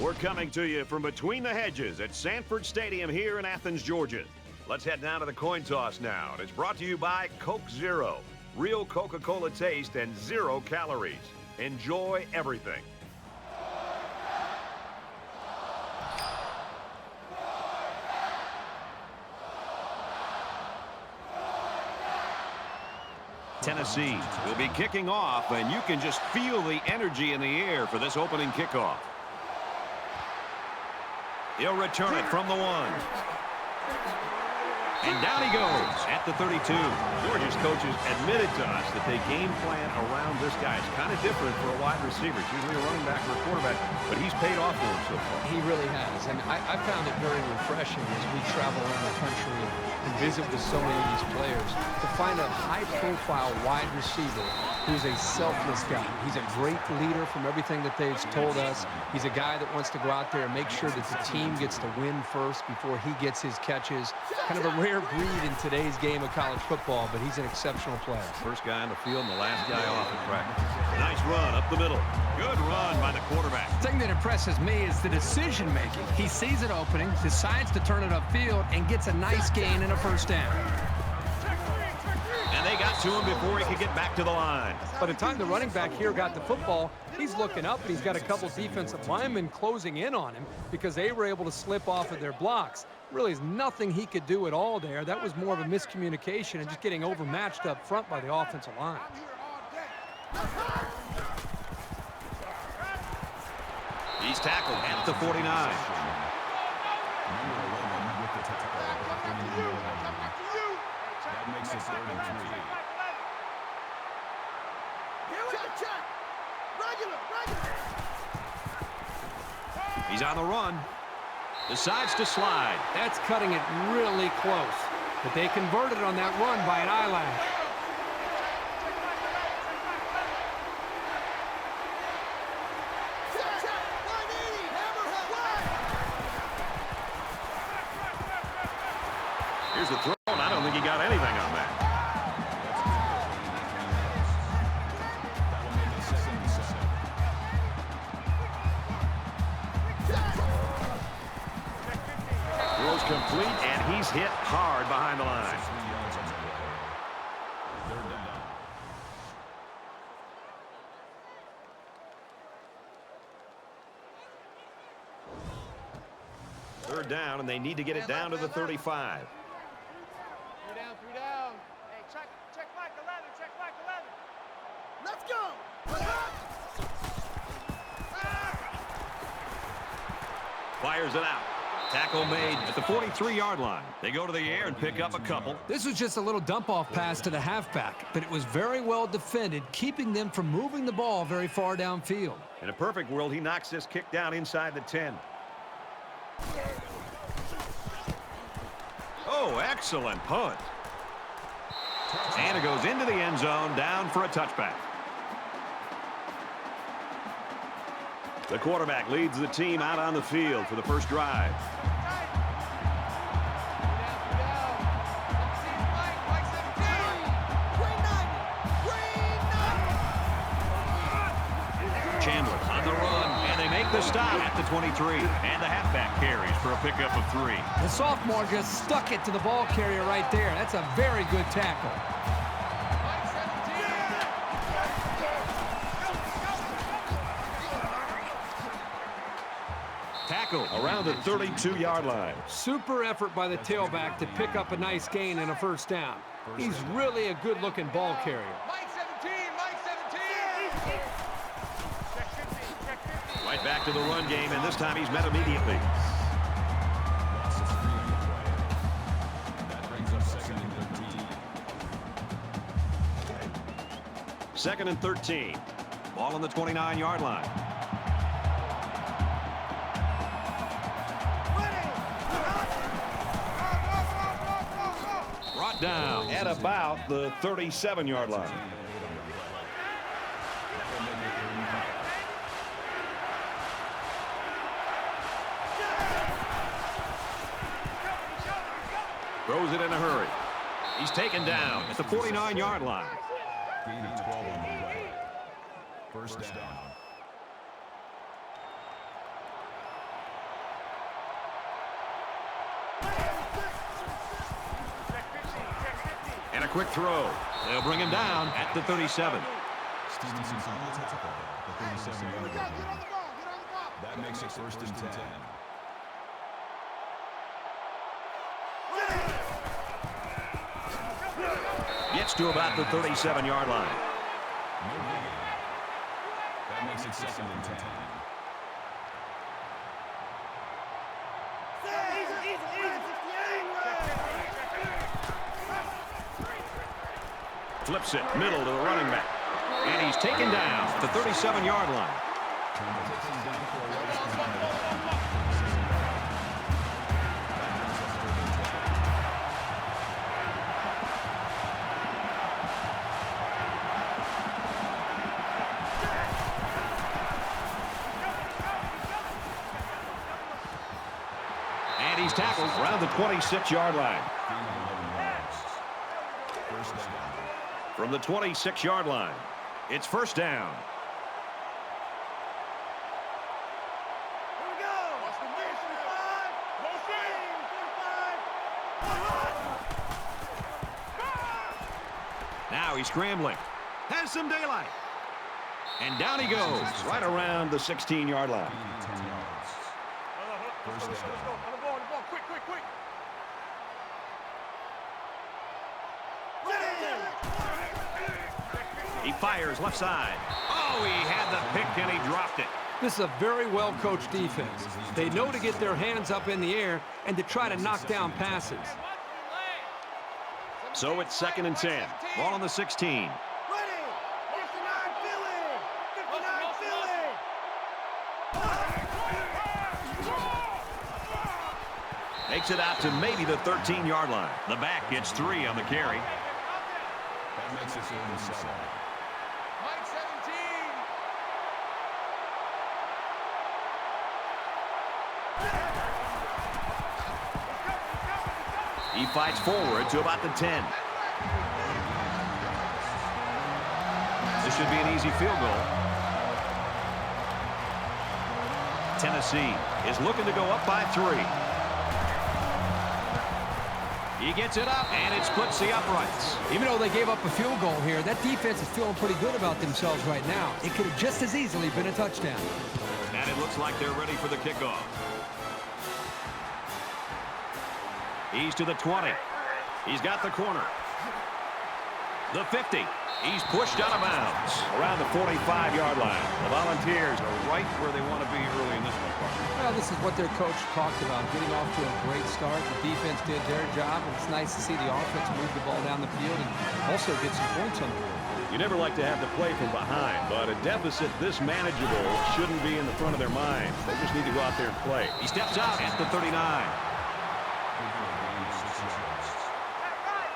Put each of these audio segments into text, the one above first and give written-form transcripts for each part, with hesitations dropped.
We're coming to you from between the hedges at Sanford Stadium here in Athens, Georgia. Let's head down to the coin toss now. It's brought to you by Coke Zero. Real Coca-Cola taste and 0 calories. Enjoy everything. Tennessee will be kicking off, and you can just feel the energy in the air for this opening kickoff. He'll return it from the 1. And down he goes at the 32. Georgia's coaches admitted to us that they game plan around this guy. It's kind of different for a wide receiver. It's usually a running back or a quarterback, but he's paid off for him so far. He really has, and I found it very refreshing as we travel around the country and visit with so many of these players to find a high-profile wide receiver who's a selfless guy. He's a great leader from everything that they've told us. He's a guy that wants to go out there and make sure that the team gets to win first before he gets his catches. Kind of a rare breed in today's game of college football, but he's an exceptional player. First guy on the field and the last guy off in practice. Nice run up the middle. Good run by the quarterback. The thing that impresses me is the decision-making. He sees an opening, decides to turn it upfield, and gets a nice gain and a first down. And they got to him before he could get back to the line. By the time the running back here got the football, he's looking up, and he's got a couple defensive linemen closing in on him because they were able to slip off of their blocks. Really is nothing he could do at all there. That was more of a miscommunication and just getting overmatched up front by the offensive line. He's tackled at the 49. He's on the run. Decides to slide. That's cutting it really close. But they converted on that run by an eyelash. Here's the throw, and I don't think he got anything on that. Throws complete, and he's hit hard behind the line. Third down, and they need to get it down to the 35. Three down. Hey, check Mike 11, check Mike 11. Let's go. Fires it out. Tackle made at the 43-yard line. They go to the air and pick up a couple. This was just a little dump-off pass to the halfback, but it was very well defended, keeping them from moving the ball very far downfield. In a perfect world, he knocks this kick down inside the 10. Oh, excellent punt. And it goes into the end zone, down for a touchback. The quarterback leads the team out on the field for the first drive. Chandler on the run, and they make the stop at the 23. And the halfback carries for a pickup of 3. The sophomore just stuck it to the ball carrier right there. That's a very good tackle. Tackle around the 32-yard line. Super effort by the tailback to pick up a nice gain and a first down. He's really a good-looking ball carrier. Mike 17, Mike 17. Right back to the run game, and this time he's met immediately. Second and 13. Ball on the 29-yard line. Brought down at about the 37-yard line. Throws it in a hurry. He's taken down at the 49-yard line. Gain of 12 on the play. First down. quick throw. They'll bring him down at the 37. Stevenson's on the tackle. The 37-yard line. Get on the ball. Get on the ball. That makes it first and 10. Gets to about the 37-yard line. No gain. That makes it second and 10. Flips it, middle to the running back. And he's taken down at the 37-yard line. And he's tackled around the 26-yard line. First down. From the 26-yard line, it's first down. Here we go. Watch the mission. 45. Now he's scrambling. Has some daylight. And down he goes, right around the 16-yard line. 10 yards. First down. On the ball. Quick. He fires left side. Oh, he had the pick and he dropped it. This is a very well-coached defense. They know to get their hands up in the air and to try to knock down passes. So it's second and 10. Ball on the 16. Ready. 59 Philly. 59 Philly. Makes it out to maybe the 13-yard line. The back gets 3 on the carry. That makes it 37. Mike 17. He fights forward to about the 10. This should be an easy field goal. Tennessee is looking to go up by 3. He gets it up, and it splits the uprights. Even though they gave up a field goal here, that defense is feeling pretty good about themselves right now. It could have just as easily been a touchdown. And it looks like they're ready for the kickoff. He's to the 20. He's got the corner. The 50. He's pushed out of bounds around the 45-yard line. The Volunteers are right where they want to be early in this one. Well, this is what their coach talked about, getting off to a great start. The defense did their job, and it's nice to see the offense move the ball down the field and also get some points on the board. You never like to have to play from behind, but a deficit this manageable shouldn't be in the front of their minds. They just need to go out there and play. He steps out at the 39.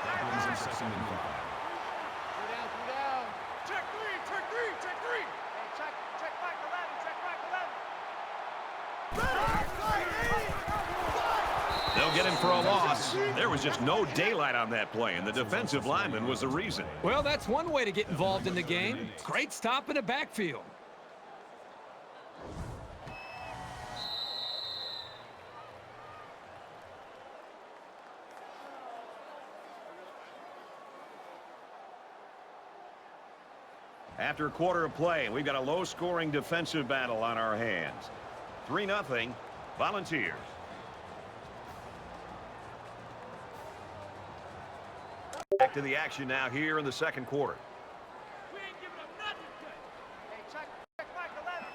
That brings him second and 5. Three down. Check three. Hey, check back 11. They'll get him for a loss. There was just no daylight on that play, and the defensive lineman was the reason. Well, that's one way to get involved in the game. Great stop in the backfield. After a quarter of play, we've got a low-scoring defensive battle on our hands. 3-0, Volunteers. Back to the action now here in the second quarter. We ain't giving up nothing. Hey, check back 11.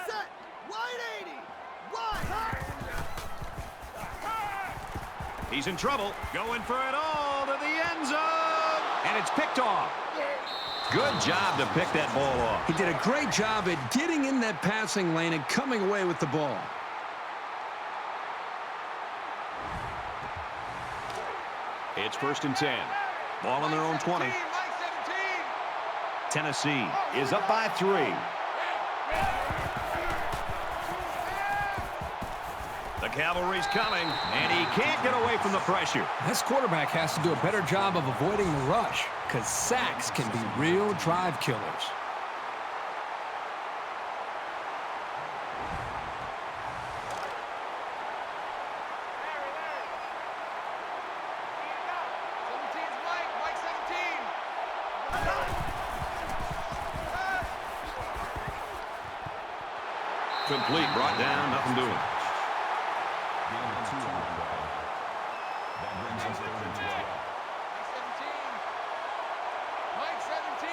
Set. Wide 80. Wide. He's in trouble. Going for it all to the end zone. And it's picked off. Good job to pick that ball off. He did a great job at getting in that passing lane and coming away with the ball. It's first and 10. Ball on their own 20. Tennessee is up by 3. The cavalry's coming, and he can't get away from the pressure. This quarterback has to do a better job of avoiding the rush, because sacks can be real drive killers. Complete, brought down, nothing doing. Gain of 2 on the play. That brings us 3rd and 12. Mike 17.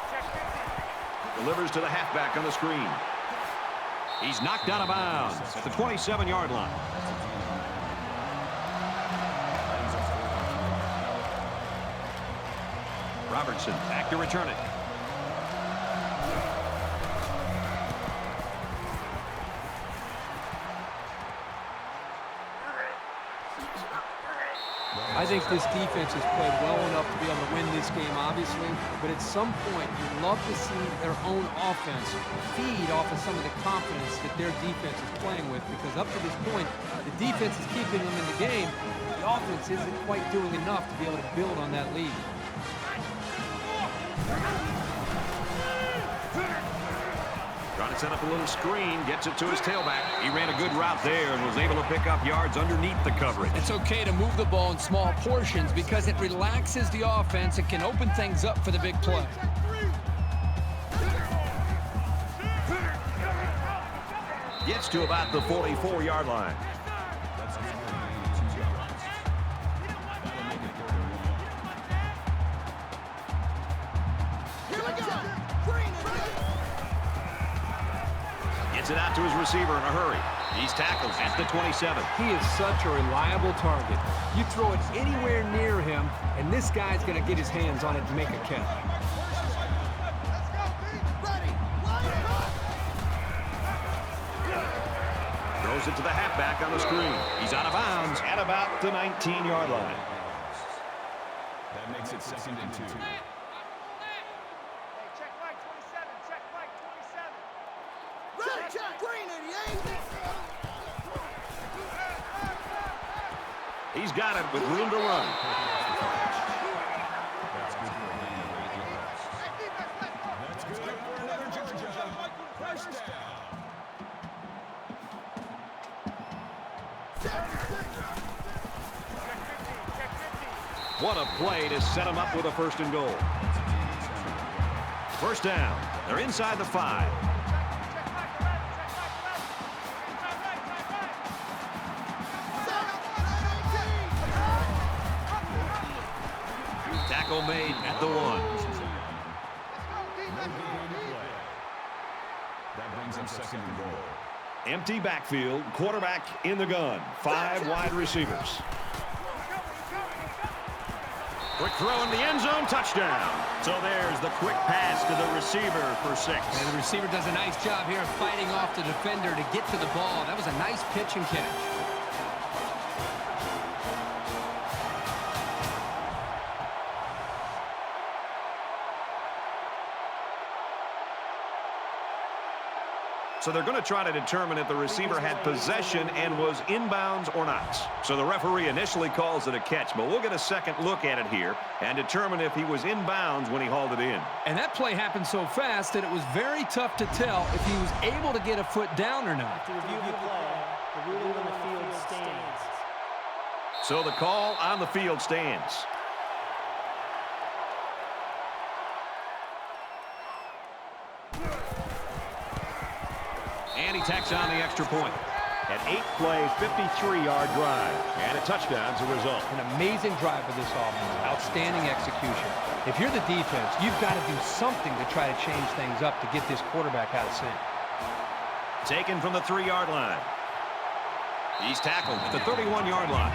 Check 15. Delivers to the halfback on the screen. He's knocked out of bounds at the 27-yard line. Robertson back to return it. I think this defense has played well enough to be able to win this game, obviously, but at some point, you'd love to see their own offense feed off of some of the confidence that their defense is playing with, because up to this point, the defense is keeping them in the game. The offense isn't quite doing enough to be able to build on that lead. Trying to set up a little screen, gets it to his tailback. He ran a good route there and was able to pick up yards underneath the coverage. It's okay to move the ball in small portions because it relaxes the offense and can open things up for the big play. Gets to about the 44-yard line. That's a gain of 2 yards. That'll make it 3rd and 1. Here we go. Gets it out to his receiver in a hurry. He's tackled at the 27. He is such a reliable target. You throw it anywhere near him, and this guy's going to get his hands on it and make a catch. Throws it to the halfback on the screen. He's out of bounds at about the 19-yard line. That makes it 2nd and 2. Check Mike 27. Check Mike 27. Check. Green it, He's got it with room to run. That's good for a gain of 8 yards. That's good for another Georgia. First down. What a play to set him up with a 1st and goal. First down. They're inside the 5. Tackle made at the 1. That brings him 2nd and goal. Empty backfield, quarterback in the gun. 5 wide receivers. Quick throw in the end zone, touchdown. So there's the quick pass to the receiver for 6. And the receiver does a nice job here of fighting off the defender to get to the ball. That was a nice pitch and catch. So they're going to try to determine if the receiver had possession and was inbounds or not. So the referee initially calls it a catch, but we'll get a second look at it here and determine if he was inbounds when he hauled it in. And that play happened so fast that it was very tough to tell if he was able to get a foot down or not. To review the play, the ruling on the field stands. So the call on the field stands. And he tacks on the extra point. An 8-play, 53-yard drive. And a touchdown as a result. An amazing drive for this offense. Outstanding execution. If you're the defense, you've got to do something to try to change things up to get this quarterback out of sync. Taken from the 3-yard line. He's tackled at the 31-yard line.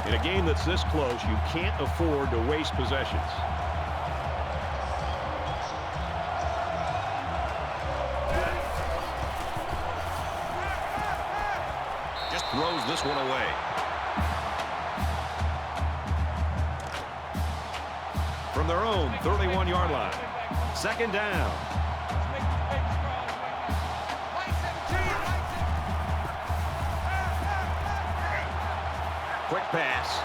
In a game that's this close, you can't afford to waste possessions. Just throws this one away. From their own 31-yard line. Second down. Quick pass.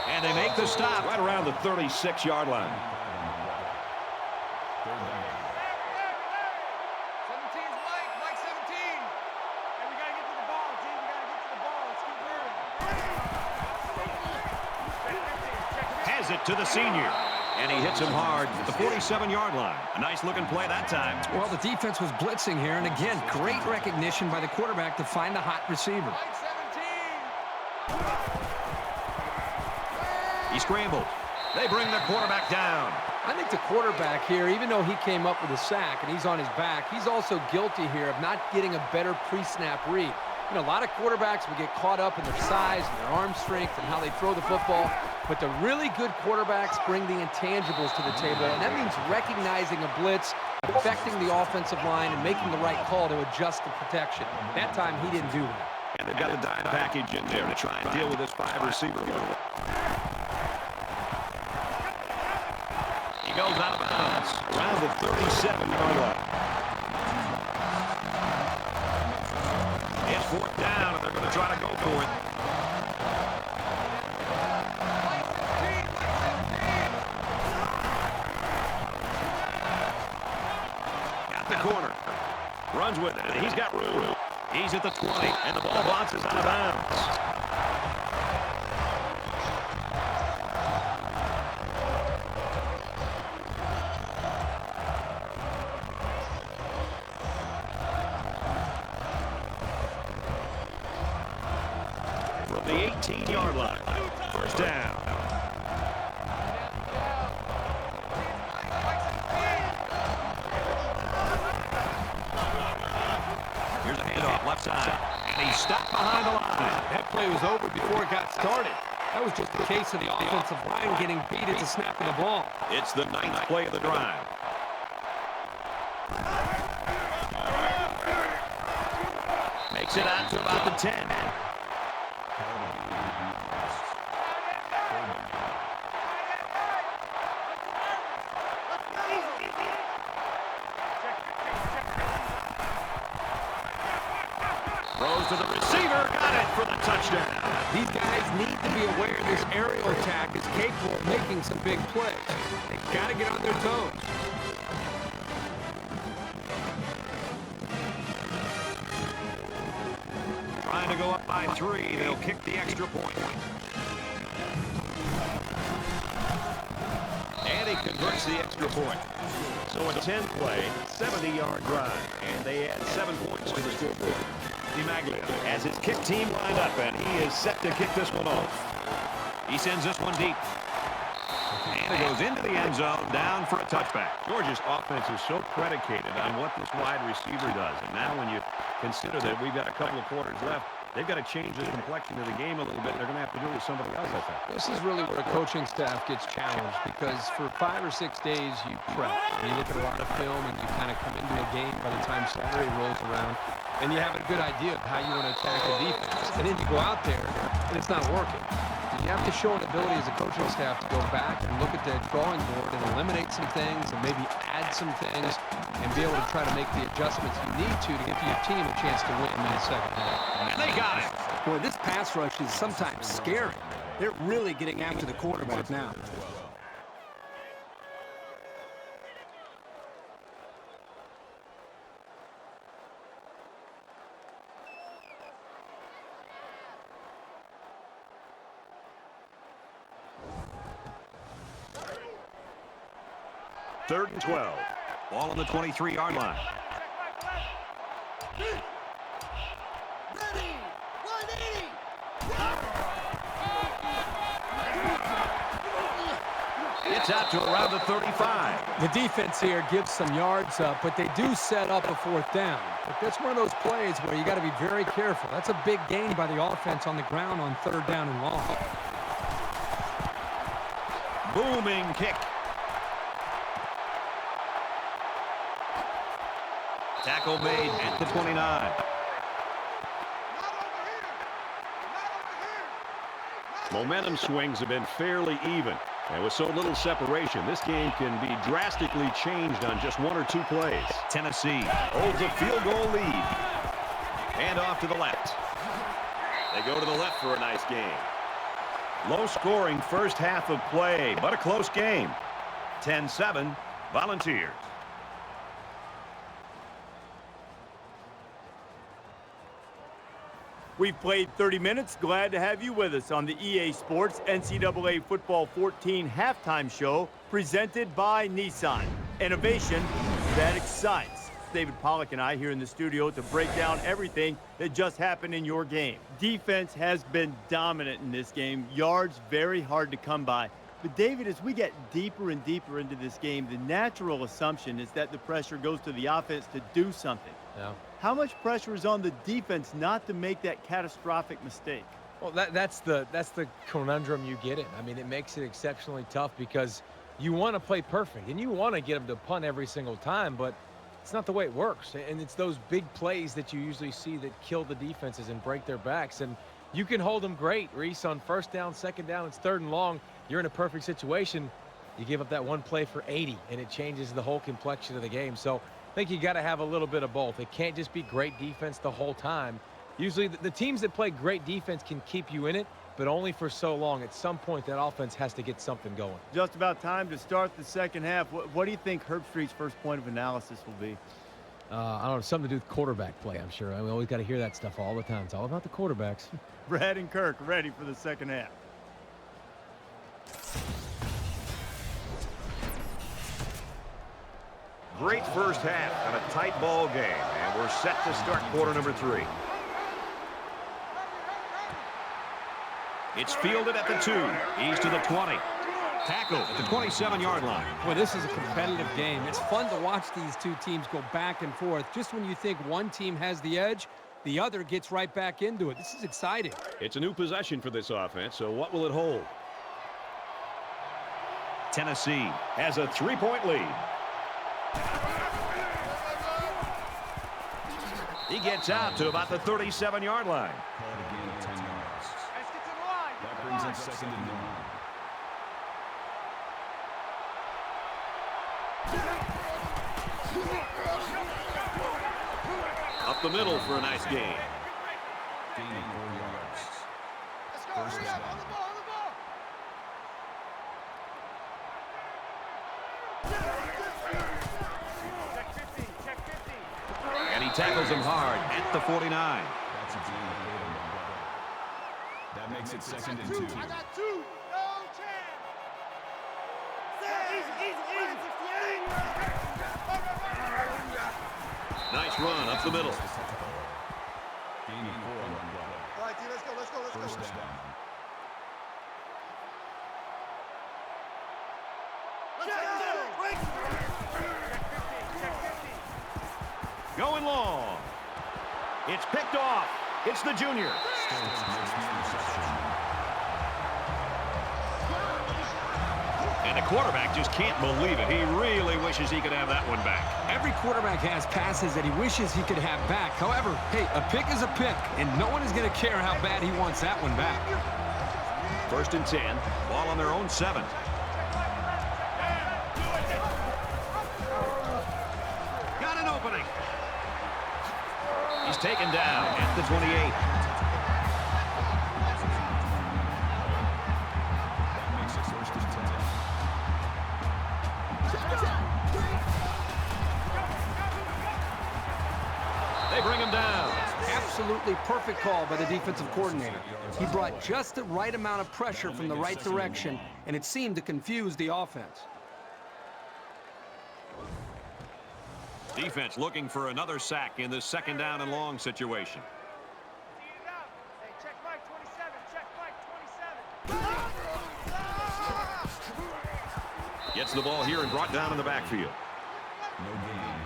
And they make the stop right around the 36-yard line. 17's Mike 17. And we got to get to the ball, team. We got to get to the ball. Let's keep moving. flies it to the senior. And he hits him hard at the 47-yard line. A nice-looking play that time. Well, the defense was blitzing here, and again, great recognition by the quarterback to find the hot receiver. He scrambled. They bring the quarterback down. I think the quarterback here, even though he came up with a sack and he's on his back, he's also guilty here of not getting a better pre-snap read. You know, a lot of quarterbacks will get caught up in their size and their arm strength and how they throw the football. But the really good quarterbacks bring the intangibles to the table, and that means recognizing a blitz, affecting the offensive line, and making the right call to adjust the protection. That time, he didn't do that. And they've got a dime package in there to try and deal with this 5-receiver group. He goes out of bounds around the 37-yard line. It's 4th down, and they're going to try to go for it. Got the corner. Runs with it, and he's got room. He's at the 20, and the ball bounces out of bounds. From the 18-yard line. 1st down. Here's a handoff left side. And he's stopped behind the line. That play was over before it got started. That was just a case of the offensive line getting beat at the snap of the ball. It's the 9th play of the drive. Makes it out to about the 10. Throws to the receiver. Got it for the touchdown. These guys need to be aware this aerial attack is capable of making some big plays. They've got to get on their toes. Trying to go up by 3. They'll kick the extra point. And he converts the extra point. So a 10-play, 70-yard drive. And they add 7 points to the scoreboard. DiMaggio has his kick team lined up, and he is set to kick this one off. He sends this one deep. And it goes into the end zone, down for a touchback. Georgia's offense is so predicated on what this wide receiver does. And now when you consider that we've got a couple of quarters left, they've got to change the complexion of the game a little bit. They're going to have to do it with somebody else, I think. This is really where a coaching staff gets challenged because for 5 or 6 days you prep. And you look at a lot of film and you kind of come into a game by the time Saturday rolls around. And you have a good idea of how you want to attack the defense. And then you go out there, and it's not working. You have to show an ability as a coaching staff to go back and look at the drawing board and eliminate some things and maybe add some things and be able to try to make the adjustments you need to give your team a chance to win in the second half. And they got it. Boy, this pass rush is sometimes scary. They're really getting after the quarterback now. Third and 12. Ball on the 23-yard line. Ready! 180! It's out to around the 35. The defense here gives some yards up, but they do set up a 4th down. But that's one of those plays where you got to be very careful. That's a big gain by the offense on the ground on 3rd down and long. Booming kick. Tackle made at the 29. Momentum swings have been fairly even. And with so little separation, this game can be drastically changed on just 1 or 2 plays. Tennessee holds a field goal lead. And off to the left. They go to the left for a nice game. Low-scoring first half of play, but a close game. 10-7, Volunteers. We've played 30 minutes. Glad to have you with us on the EA Sports NCAA Football 14 halftime show presented by Nissan. Innovation that excites. David Pollack and I here in the studio to break down everything that just happened in your game. Defense has been dominant in this game. Yards very hard to come by. But David, as we get deeper and deeper into this game, the natural assumption is that the pressure goes to the offense to do something. Yeah. How much pressure is on the defense not to make that catastrophic mistake? Well, that's the conundrum you get in. I mean, it makes it exceptionally tough because you want to play perfect and you want to get them to punt every single time, but it's not the way it works. And it's those big plays that you usually see that kill the defenses and break their backs. And you can hold them great, Reese, on first down, second down, it's third and long. You're in a perfect situation. You give up that one play for 80, and it changes the whole complexion of the game. So I think you got to have a little bit of both. It can't just be great defense the whole time. Usually the teams that play great defense can keep you in it, but only for so long. At some point, that offense has to get something going. Just about time to start the second half. What do you think Herbstreit's first point of analysis will be? I don't know, something to do with quarterback play, I'm sure. I mean, we always got to hear that stuff all the time. It's all about the quarterbacks. Brad and Kirk ready for the second half. Great first half and a tight ball game, and we're set to start quarter number 3. It's fielded at the 2. He's to the 20. Tackle at the 27-yard line. Boy, this is a competitive game. It's fun to watch these two teams go back and forth. Just when you think one team has the edge, the other gets right back into it. This is exciting. It's a new possession for this offense, so what will it hold? Tennessee has a 3-point lead. He gets out to about the 37-yard line. Call it a gain of 10 yards. That brings up second and 9. Up the middle for a nice gain. Gaining 4 yards. First down. And he tackles him hard at the 49. That's a gain of 8 on the play. That makes it second and 2. I got 2. No chance. Easy. Nice run up the middle. Gaining 4 on the play. All right, D, let's go. First down. Going long. It's picked off. It's the junior. And the quarterback just can't believe it. He really wishes he could have that one back. Every quarterback has passes that he wishes he could have back. However, hey, a pick is a pick, and no one is going to care how bad he wants that one back. First and 10. Ball on their own 7. Got an opening. He's taken down at the 28. That makes it first and 10. They bring him down. Absolutely perfect call by the defensive coordinator. He brought just the right amount of pressure from the right direction, and it seemed to confuse the offense. Defense looking for another sack in this second down and long situation. Hey, check Mike 27. Gets the ball here and brought down in the backfield. No gain.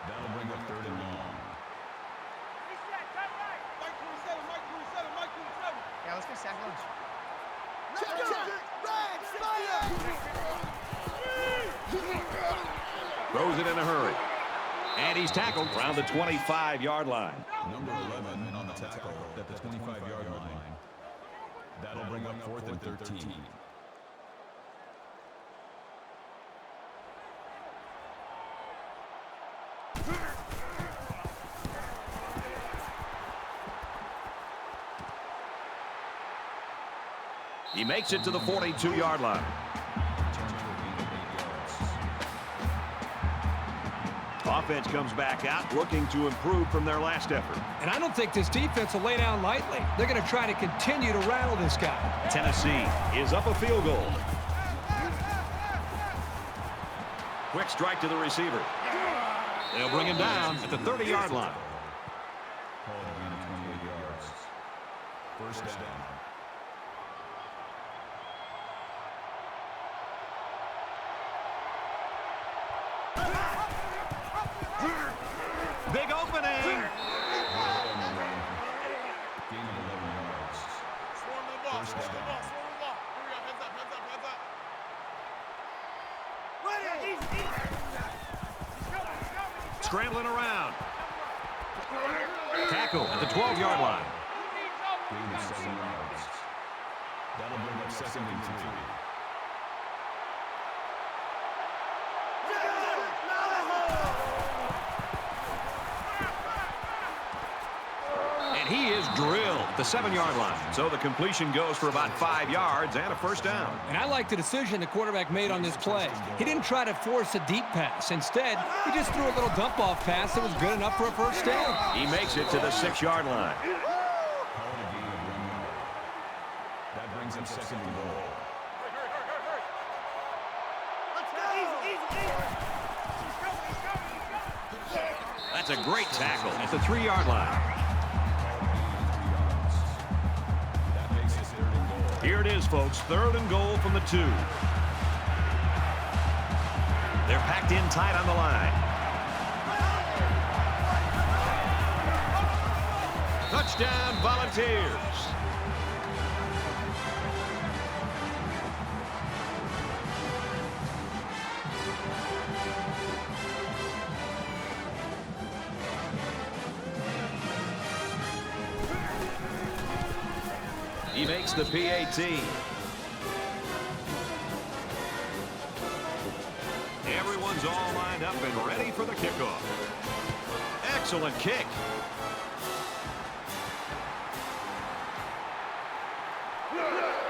That'll bring up third and long. Yeah, let's get sack lunch. Throws it in a hurry. And he's tackled around the 25-yard line. Number 11 on the tackle at the 25-yard line. That'll bring up fourth and 13. He makes it to the 42-yard line. Offense comes back out looking to improve from their last effort. And I don't think this defense will lay down lightly. They're going to try to continue to rattle this guy. Tennessee is up a field goal. Quick strike to the receiver. They'll bring him down at the 30-yard line. Called a gain of 28 yards. First down. Big opening. Gain of 11 yards. First down. Scrambling around. Tackle at the 12-yard line. Gain of 7 yards. That'll bring up 2nd and 3. And he is drilled at the 7-yard line. So the completion goes for about 5 yards and a first down. And I like the decision the quarterback made on this play. He didn't try to force a deep pass. Instead, he just threw a little dump-off pass that was good enough for a first down. He makes it to the 6-yard line. Call it a gain of 1 yard. That brings up 2nd and goal. That's a great tackle at the 3-yard line. Here it is, folks. 3rd and goal from the 2. They're packed in tight on the line. Touchdown, Volunteers. He makes the PAT. Everyone's all lined up and ready for the kickoff. Excellent kick.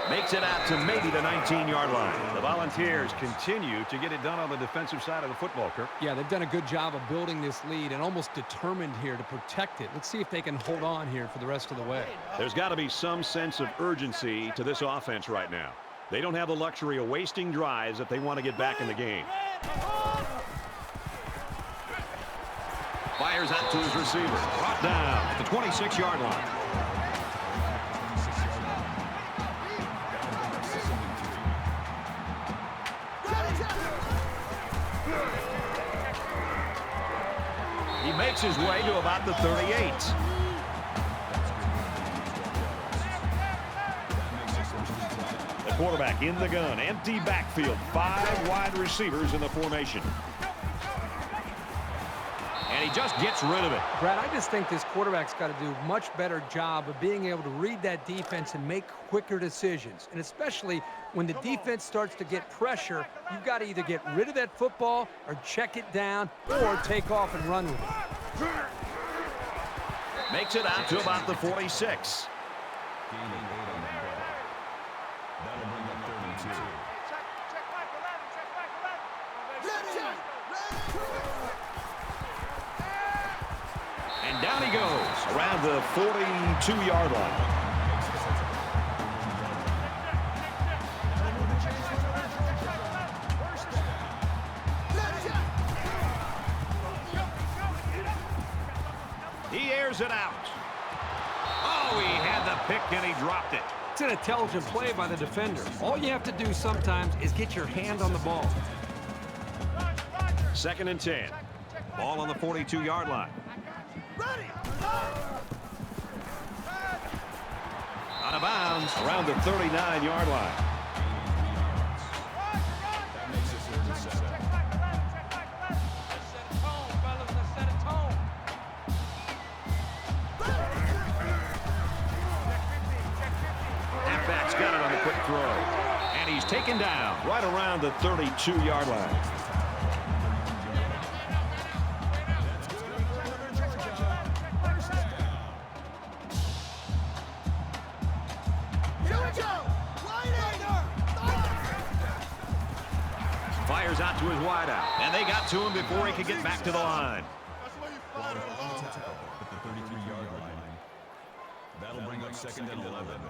Makes it out to maybe the 19-yard line. The Volunteers continue to get it done on the defensive side of the football, Kirk. Yeah, they've done a good job of building this lead and almost determined here to protect it. Let's see if they can hold on here for the rest of the way. There's got to be some sense of urgency to this offense right now. They don't have the luxury of wasting drives if they want to get back in the game. Fires out to his receiver. Brought down at the 26-yard line. He makes his way to about the 38. The quarterback in the gun. Empty backfield. 5 wide receivers in the formation. And he just gets rid of it. Brad, I just think this quarterback's got to do a much better job of being able to read that defense and make quicker decisions. And especially when the defense starts to get pressure, you've got to either get rid of that football or check it down or take off and run with it. Makes it out to about the 46. Gain of 8 on that play. That'll bring up 32. Check back 11, check back 11. And down he goes around the 42-yard line. He airs it out. Oh, he had the pick and he dropped it. It's an intelligent play by the defender. All you have to do sometimes is get your hand on the ball. 2nd and 10. Ball on the 42-yard line. Out of bounds around the 39-yard line. That makes it 37. Halfback's got it on the quick throw. And he's taken down right around the 32-yard line. fires out to his wideout. And they got to him before he could get back to the line. At the 33-yard line. That'll bring up second and 11.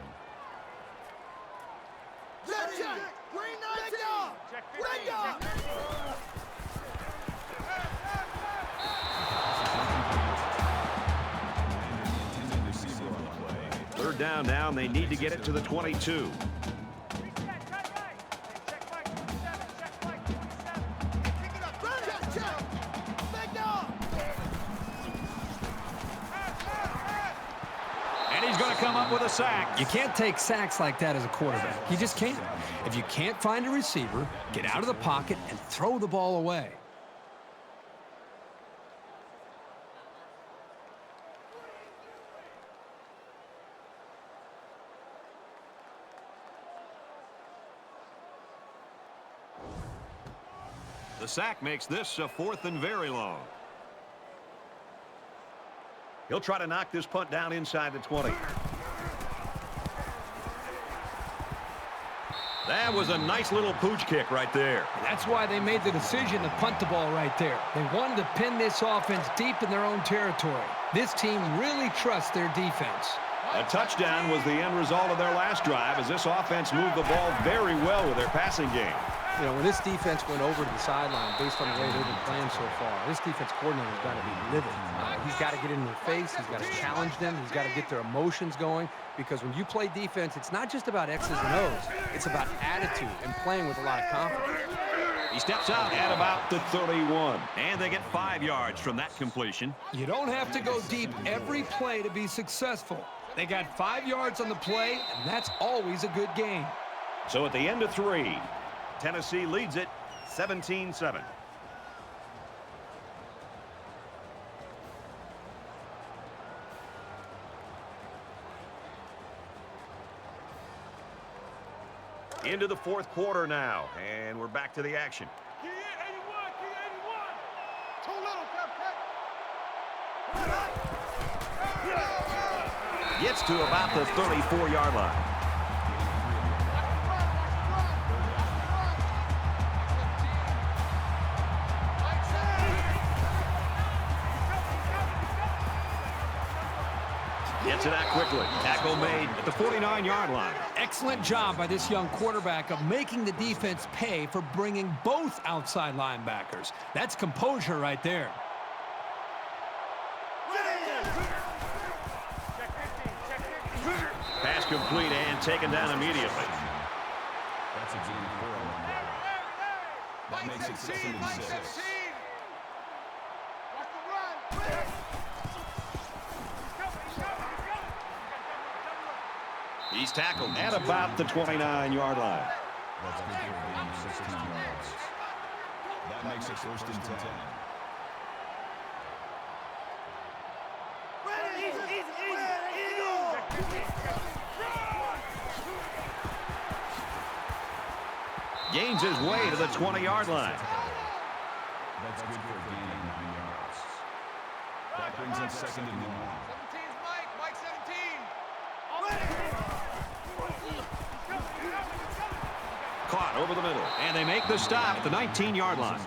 Third down now, and they need to get it to the 22. And he's going to come up with a sack. You can't take sacks like that as a quarterback. You just can't. If you can't find a receiver, get out of the pocket and throw the ball away. The sack makes this a 4th and very long. He'll try to knock this punt down inside the 20. That was a nice little pooch kick right there. That's why they made the decision to punt the ball right there. They wanted to pin this offense deep in their own territory. This team really trusts their defense. A touchdown was the end result of their last drive as this offense moved the ball very well with their passing game. You know, when this defense went over to the sideline based on the way they've been playing so far, this defense coordinator's got to be livid. He's got to get in their face. He's got to challenge them. He's got to get their emotions going, because when you play defense, it's not just about X's and O's. It's about attitude and playing with a lot of confidence. He steps out at about the 31. And they get 5 yards from that completion. You don't have to go deep every play to be successful. They got 5 yards on the play, and that's always a good gain. So at the end of 3, Tennessee leads it 17-7. Into the 4th quarter now, and we're back to the action. Key 81, key 81. Too little, Cupcake. Gets to about the 34-yard line. Gets it out quickly. Tackle made at the 49-yard line. Excellent job by this young quarterback of making the defense pay for bringing both outside linebackers. That's composure right there. Pass complete and taken down immediately. That's a gain of 4 on the play. That makes it 6 and 6. Watch the run. He's tackled at about the 29-yard line. That's good for a gain of 16 yards. That makes it 1st and 10. Gains his way to the 20-yard line. That's good for a gain of 9 yards. That brings up 2nd and 1. 17's Mike. Mike 17. Caught over the middle, and they make the stop at the 19-yard line.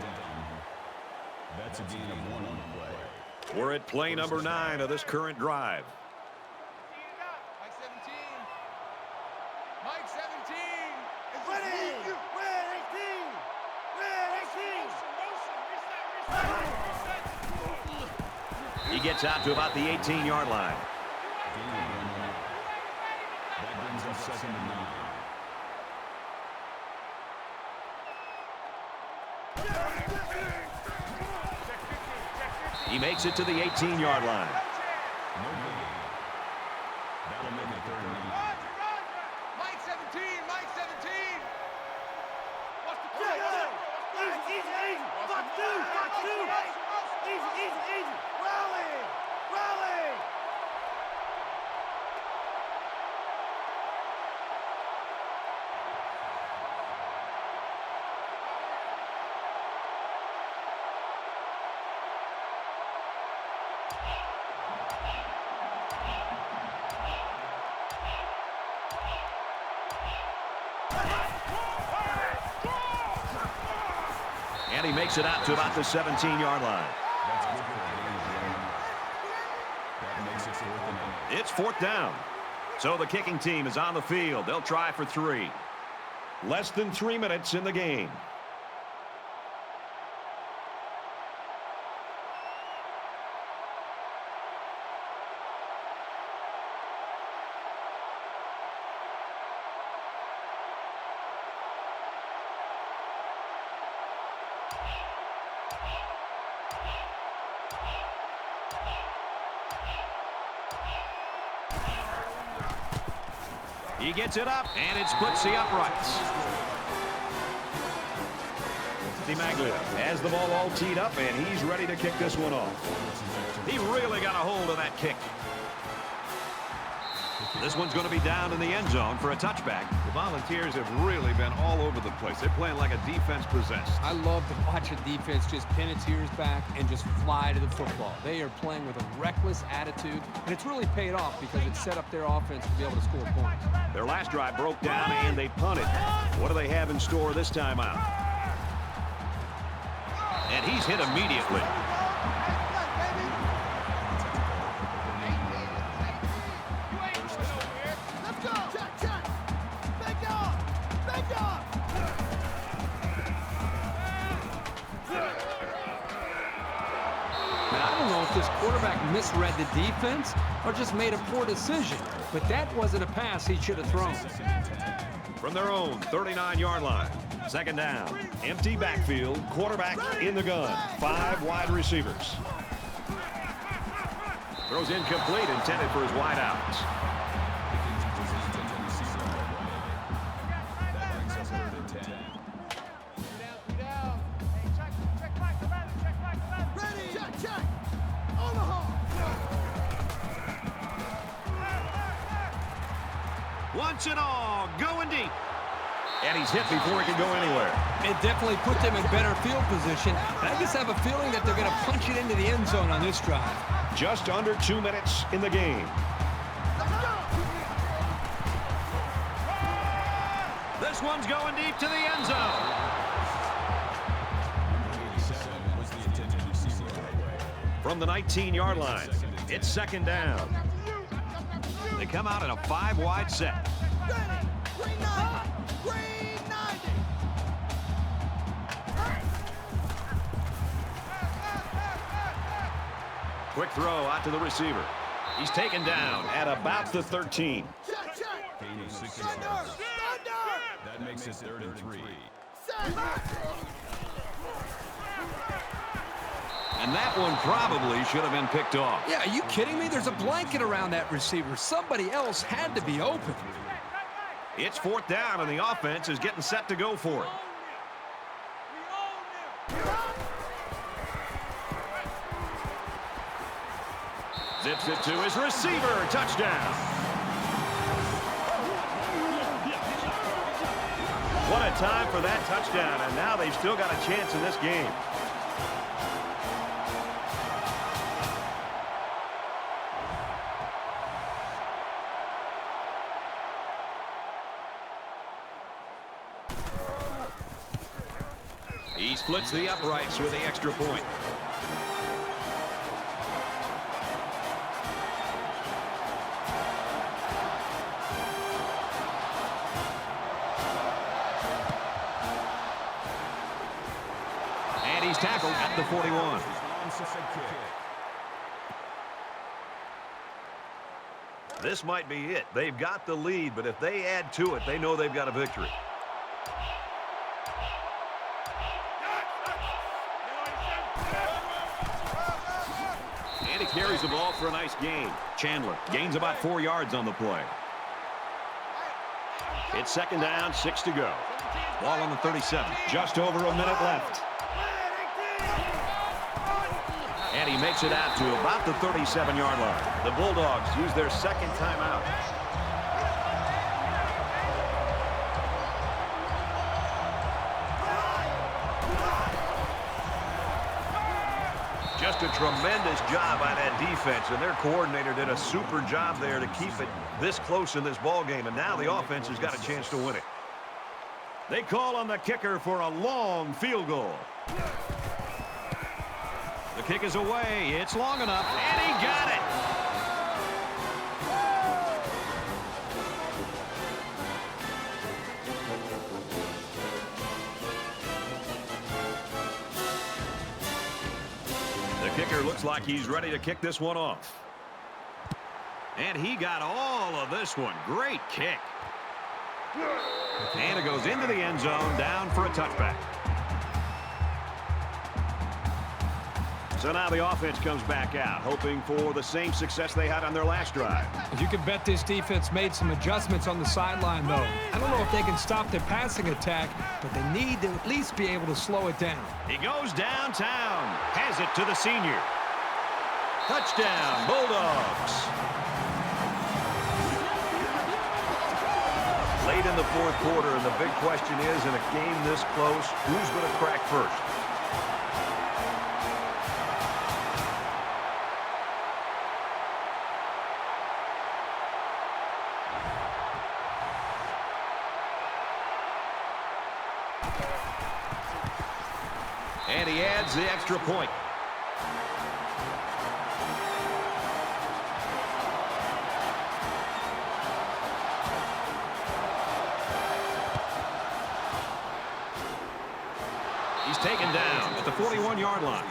That's a gain of 1 on the play. We're at play number 9 of this current drive. Mike 17. Mike 17. It's Ready. He gets out to about the 18-yard line. Gain of 1 yard. That brings up 2nd and 9. He makes it to the 18-yard line. No gain. That'll make it 3rd and 9. Mike 17. Mike 17. Watch the play. Easy. Box two. Easy. Rally. And he makes it out to about the 17-yard line. That's good for a gain. That makes it 4th and 8. It's 4th down. So the kicking team is on the field. They'll try for 3. Less than 3 minutes in the game. He gets it up, and it splits the uprights. DiMaglia has the ball all teed up, and he's ready to kick this one off. He really got a hold of that kick. This one's going to be down in the end zone for a touchback. The Volunteers have really been all over the place. They're playing like a defense possessed. I love to watch a defense just pin its ears back and just fly to the football. They are playing with a reckless attitude, and it's really paid off because it set up their offense to be able to score points. Their last drive broke down, and they punted. What do they have in store this time out? And he's hit immediately. This quarterback misread the defense or just made a poor decision, but that wasn't a pass he should have thrown. From their own 39-yard line, 2nd down, empty backfield, quarterback in the gun, 5 wide receivers. Throws incomplete, intended for his wideouts. Once and all, going deep. And he's hit before he can go anywhere. It definitely put them in better field position. And I just have a feeling that they're going to punch it into the end zone on this drive. Just under 2 minutes in the game. This one's going deep to the end zone. From the 19-yard line, it's 2nd down. They come out in a 5-wide set. Quick throw out to the receiver. He's taken down at about the 13. Gain of 6 yards. That makes it 3rd and 3. And that one probably should have been picked off. Yeah, are you kidding me? There's a blanket around that receiver. Somebody else had to be open. It's 4th down, and the offense is getting set to go for it. Zips it to his receiver. Touchdown. What a time for that touchdown, and now they've still got a chance in this game. He splits the uprights with the extra point. And he's tackled at the 41. This might be it. They've got the lead, but if they add to it, they know they've got a victory. And he carries the ball for a nice gain. Chandler gains about 4 yards on the play. It's 2nd down, 6 to go. Ball on the 37. Just over a minute left. And he makes it out to about the 37-yard line. The Bulldogs use their 2nd timeout. Just a tremendous job by that defense, and their coordinator did a super job there to keep it this close in this ball game, and now the offense has got a chance to win it. They call on the kicker for a long field goal. The kick is away. It's long enough, and he got it. The kicker looks like he's ready to kick this one off. And he got all of this one. Great kick. And it goes into the end zone, down for a touchback. So now the offense comes back out, hoping for the same success they had on their last drive. You can bet this defense made some adjustments on the sideline, though. I don't know if they can stop their passing attack, but they need to at least be able to slow it down. He goes downtown, has it to the senior. Touchdown, Bulldogs. Late in the fourth quarter, and the big question is, in a game this close, who's going to crack first? And he adds the extra point. He's taken down at the 41-yard line.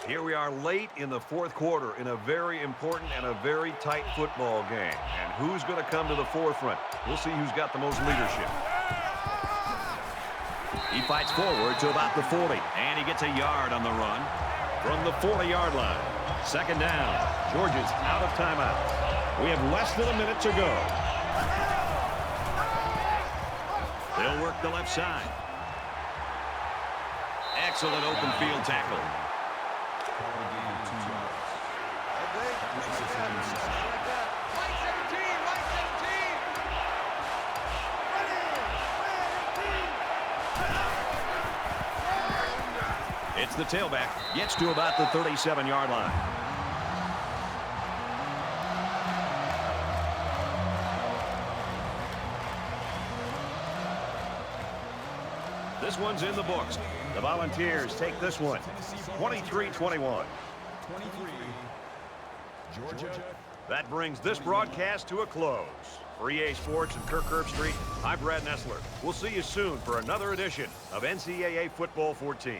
Here we are late in the fourth quarter in a very important and a very tight football game. And who's going to come to the forefront? We'll see who's got the most leadership. He fights forward to about the 40, and he gets a yard on the run from the 40-yard line. Second down. Georgia's out of timeout. We have less than a minute to go. They'll work the left side. Excellent open field tackle. It's the tailback. Gets to about the 37-yard line. This one's in the books. The Volunteers take this one, 23-21. Georgia. That brings this broadcast to a close. For EA Sports and Kirk Herbstreit, I'm Brad Nessler. We'll see you soon for another edition of NCAA Football 14.